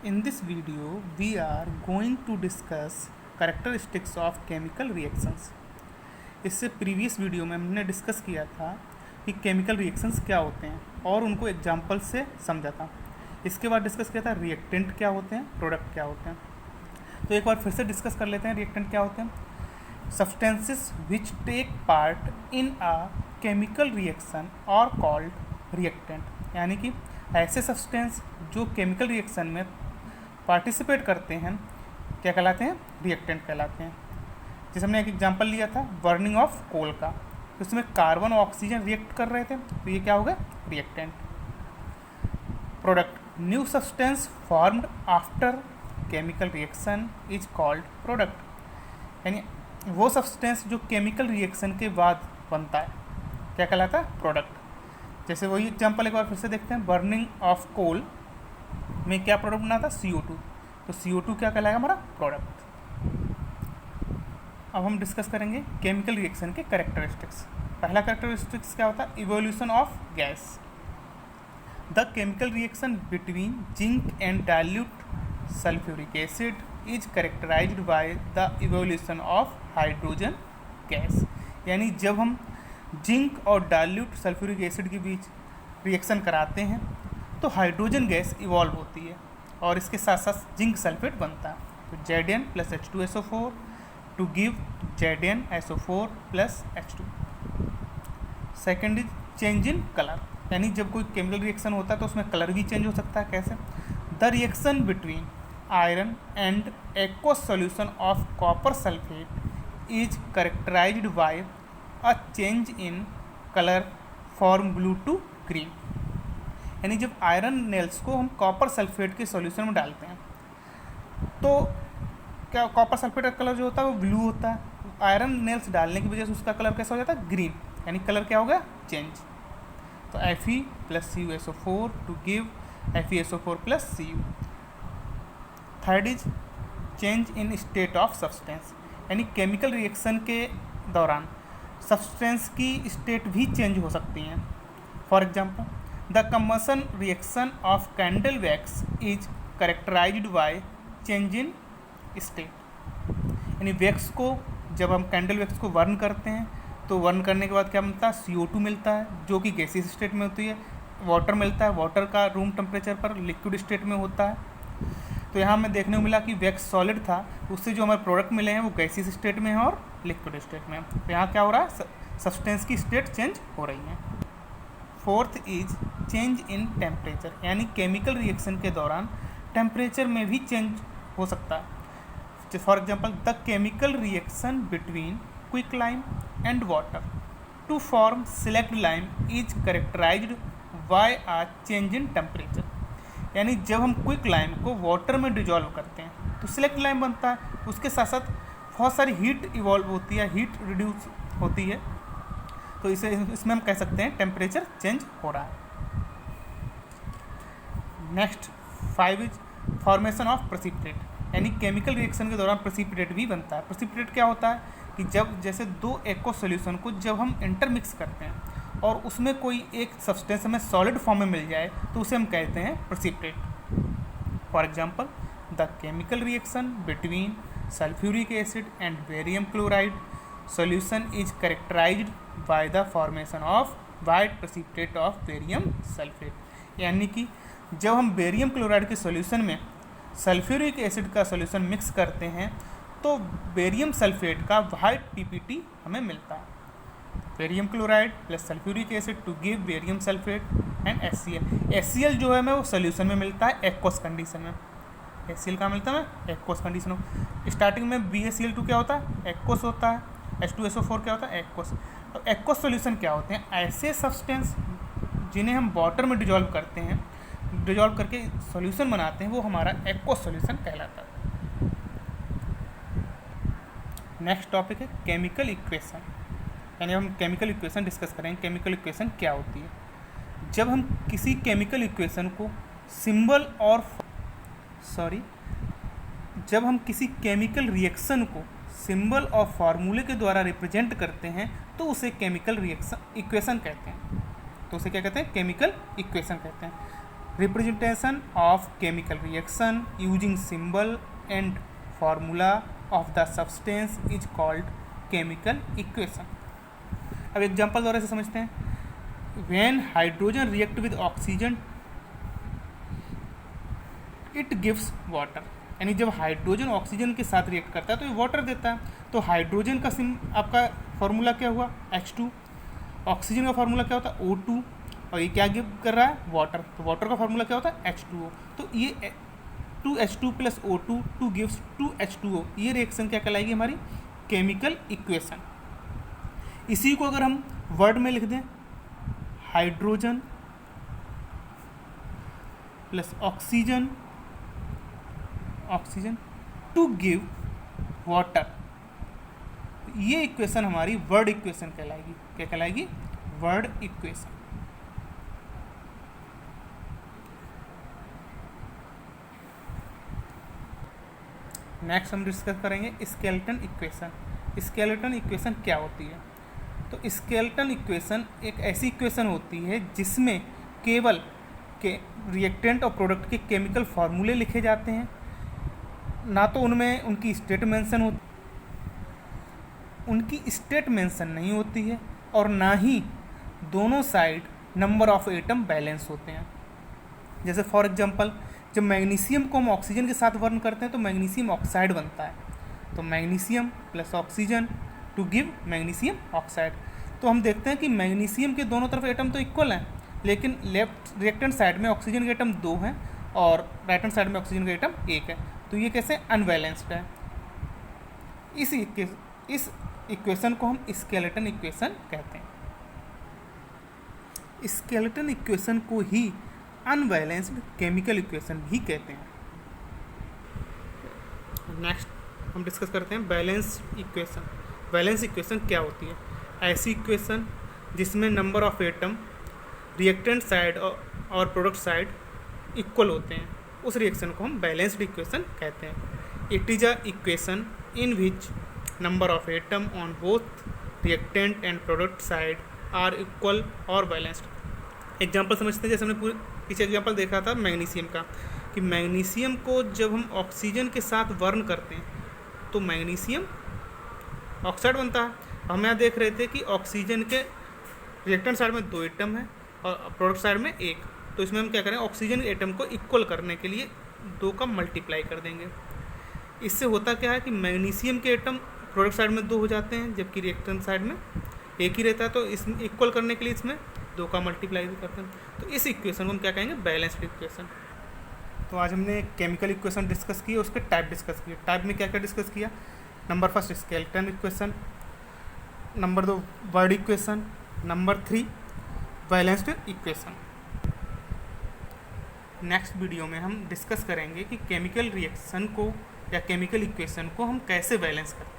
In this video, we are going to discuss characteristics of chemical reactions. इससे previous video में हमने discuss किया था कि केमिकल रिएक्शंस क्या होते हैं और उनको एग्जांपल से समझा था। इसके बाद डिस्कस किया था रिएक्टेंट क्या होते हैं, प्रोडक्ट क्या होते हैं। तो एक बार फिर से डिस्कस कर लेते हैं रिएक्टेंट क्या होते हैं। Substances which take part in a chemical reaction are called reactant, यानी कि ऐसे सब्सटेंस जो केमिकल रिएक्शन में पार्टिसिपेट करते हैं क्या कहलाते हैं, रिएक्टेंट कहलाते हैं। जैसे हमने एक एग्जांपल लिया था बर्निंग ऑफ कोल का, तो इसमें कार्बन और ऑक्सीजन रिएक्ट कर रहे थे, तो ये क्या होगा, reactant. Product, new substance formed after chemical reaction is called product, यानी वो सब्सटेंस जो केमिकल रिएक्शन के बाद बनता है क्या कहलाता है, प्रोडक्ट। जैसे वही एग्जांपल एक बार फिर से देखते हैं, बर्निंग ऑफ कोल में क्या प्रोडक्ट बना था, CO2, तो CO2 क्या कहलाएगा, हमारा प्रोडक्ट। अब हम डिस्कस करेंगे केमिकल रिएक्शन के कैरेक्टरिस्टिक्स। पहला कैरेक्टरिस्टिक्स क्या होता है, evolution of gas. The chemical reaction between zinc and dilute sulphuric acid is characterised by the evolution of hydrogen gas, यानी जब हम जिंक और डाइल्यूट सल्फ्यूरिक एसिड के बीच रिएक्शन कराते हैं तो हाइड्रोजन गैस इवॉल्व होती है और इसके साथ साथ जिंक सल्फेट बनता है, तो Zn + H2SO4 to give ZnSO4 + H2। Second is change in colour, यानी जब कोई केमिकल रिएक्शन होता है तो उसमें कलर भी चेंज हो सकता है। कैसे, the reaction between iron and aqueous solution of copper sulphate is characterised by a change in colour from blue to green, यानी जब आयरन नेल्स को हम कॉपर सल्फेट के सॉल्यूशन में डालते हैं तो क्या कॉपर सल्फेट का कलर जो होता है वो ब्लू होता है, आयरन नेल्स डालने की वजह से उसका कलर कैसा हो जाता है, ग्रीन, यानी कलर क्या हो गया, चेंज। तो Fe + CuSO4 to give FeSO4 + Cu। Third is change in state of substance, यानी केमिकल रिएक्शन के दौरान सब्सटेंस की स्टेट भी चेंज हो सकती हैं। For example, the combustion reaction of candle wax is characterised by change in state, यानी wax को जब हम कैंडल वैक्स को बर्न करते हैं तो बर्न करने के बाद क्या मिलता है, CO2 मिलता है जो कि गैसीय स्टेट में होती है, वाटर मिलता है, वाटर का रूम टेम्परेचर पर लिक्विड स्टेट में होता है। तो यहाँ हमें देखने को मिला कि वैक्स सॉलिड था, उससे जो हमारे प्रोडक्ट मिले हैं वो गैसीय स्टेट में है और लिक्विड स्टेट में। तो यहाँ क्या हो रहा है, सब्सटेंस की स्टेट चेंज हो रही है। Fourth is change in temperature, यानी केमिकल रिएक्शन के दौरान टेम्परेचर में भी चेंज हो सकता है। For example, the chemical reaction between quick lime and water to form slaked lime is characterised by a change in temperature, यानी जब हम क्विक लाइम को वाटर में डिजॉल्व करते हैं तो सिलेक्ट लाइम बनता है, उसके साथ साथ बहुत सारी हीट इवॉल्व होती है, हीट रिड्यूस होती है, तो इसमें हम कह सकते हैं टेम्परेचर चेंज हो रहा है। Next 5 is formation of precipitate, यानी केमिकल रिएक्शन के दौरान प्रेसिपिटेट भी बनता है। प्रेसिपिटेट क्या होता है कि जब जैसे दो एक्वस सॉल्यूशन को जब हम इंटरमिक्स करते हैं और उसमें कोई एक सब्सटेंस हमें सॉलिड फॉर्म में मिल जाए तो उसे हम कहते हैं precipitate. For example, the chemical reaction between sulphuric acid and barium chloride solution is characterised by the formation of white precipitate of barium sulphate, यानी कि जब हम बेरियम क्लोराइड के सॉल्यूशन में सल्फ्यूरिक एसिड का सॉल्यूशन मिक्स करते हैं तो बेरियम सल्फेट का वाइट PPT हमें मिलता है, barium chloride + sulphuric acid to give barium sulphate and HCl। HCl जो है हमें वो सॉल्यूशन में मिलता है एक्वस कंडीशन में, HCl कहाँ मिलता है हमें, एक्वस कंडीशन में। स्टार्टिंग में BaCl2 क्या होता है, एक्वस होता है, H2SO4 क्या होता है, एक्वस। तो एक्वस सॉल्यूशन क्या होते हैं, ऐसे सब्सटेंस जिन्हें हम वाटर में डिजॉल्व करते हैं, डिजॉल्व करके सॉल्यूशन बनाते हैं, वो हमारा एक्वस सॉल्यूशन कहलाता है। नेक्स्ट टॉपिक है केमिकल इक्वेशन, यानी हम केमिकल इक्वेशन डिस्कस करेंगे। केमिकल इक्वेशन क्या होती है, जब हम किसी केमिकल इक्वेशन को सिंबल और जब हम किसी केमिकल रिएक्शन को सिंबल और फार्मूले के द्वारा रिप्रेजेंट करते हैं तो उसे केमिकल रिएक्शन इक्वेशन कहते हैं, तो उसे क्या कहते हैं, केमिकल इक्वेशन कहते हैं। Representation of chemical reaction using symbol and formula of the substance is called chemical equation. अब एग्जांपल द्वारा से समझते हैं। When hydrogen react with oxygen it gives water, यानी जब हाइड्रोजन ऑक्सीजन के साथ रिएक्ट करता है तो ये वाटर देता है। तो हाइड्रोजन का आपका फार्मूला क्या हुआ H2, ऑक्सीजन का फार्मूला क्या होता है O2, और ये क्या गिव कर रहा है वाटर, तो वाटर का फार्मूला क्या होता है H2O। तो ये 2H2 + O2 2 गिव्स 2H2O, ये रिएक्शन क्या कहलाएगी हमारी केमिकल इक्वेशन। इसी को अगर हम वर्ड में लिख दें, hydrogen plus oxygen to give water, ये इक्वेशन हमारी वर्ड इक्वेशन कहलाएगी। क्या कहलाएगी? Word equation. नेक्स्ट हम डिस्कस करेंगे स्केलेटन इक्वेशन। स्केलेटन इक्वेशन क्या होती है? तो स्केलेटन इक्वेशन एक ऐसी इक्वेशन होती है जिसमें केवल के रिएक्टेंट और प्रोडक्ट के केमिकल फार्मूले लिखे जाते हैं, ना तो उनमें उनकी स्टेट मेंशन नहीं होती है, और ना ही दोनों side number of atom balance होते हैं। जैसे फॉर एग्जांपल जब मैग्नीशियम को हम ऑक्सीजन के साथ वर्न करते हैं तो मैग्नीशियम ऑक्साइड बनता है, तो magnesium plus oxygen to give magnesium oxide. तो हम देखते हैं कि मैग्नीशियम के दोनों तरफ एटम तो इक्वल हैं, लेकिन लेफ्ट रिएक्टेंट साइड में ऑक्सीजन के एटम 2 हैं और राइट हैंड साइड में ऑक्सीजन का एटम 1 है। तो ये कैसे अनबैलेंस्ड है। इस इक्वेशन को हम स्केलेटन इक्वेशन कहते हैं। स्केलेटन इक्वेशन को ही अनबैलेंस्ड केमिकल इक्वेशन भी कहते हैं। नेक्स्ट हम डिस्कस करते हैं बैलेंस इक्वेशन। बैलेंस इक्वेशन क्या होती है? ऐसी इक्वेशन जिसमें number of atom reactant side और प्रोडक्ट साइड इक्वल होते हैं, उस रिएक्शन को हम बैलेंस्ड इक्वेशन कहते हैं। It is a equation in which number of atom on both reactant and product side are equal और बैलेंस्ड। एग्जाम्पल समझते हैं। जैसे हमने पीछे एग्जाम्पल देखा था मैग्नीशियम का, कि मैग्नीशियम को जब हम ऑक्सीजन के साथ वर्न करते हैं तो मैग्नीशियम ऑक्साइड बनता है। हम यहाँ देख रहे थे कि ऑक्सीजन के रिएक्टेंट साइड में 2 एटम है और प्रोडक्ट साइड में 1, तो इसमें हम क्या करें, ऑक्सीजन के एटम को इक्वल करने के लिए 2 का मल्टीप्लाई कर देंगे। इससे होता क्या है कि मैग्नीशियम के एटम प्रोडक्ट साइड में 2 हो जाते हैं, जबकि रिएक्टेंट साइड में 1 ही रहता है। तो इसमें इक्वल करने के लिए इसमें 2 का मल्टीप्लाई भी करते हैं। तो इस इक्वेशन को हम क्या कहेंगे, बैलेंस्ड इक्वेशन। तो आज हमने केमिकल इक्वेशन डिस्कस की, उसके टाइप डिस्कस किए। टाइप में क्या क्या डिस्कस किया? Number 1 skeleton equation, number 2 word equation, number 3 balanced equation. Next video में हम डिस्कस करेंगे कि केमिकल रिएक्शन को या केमिकल इक्वेशन को हम कैसे बैलेंस करते हैं।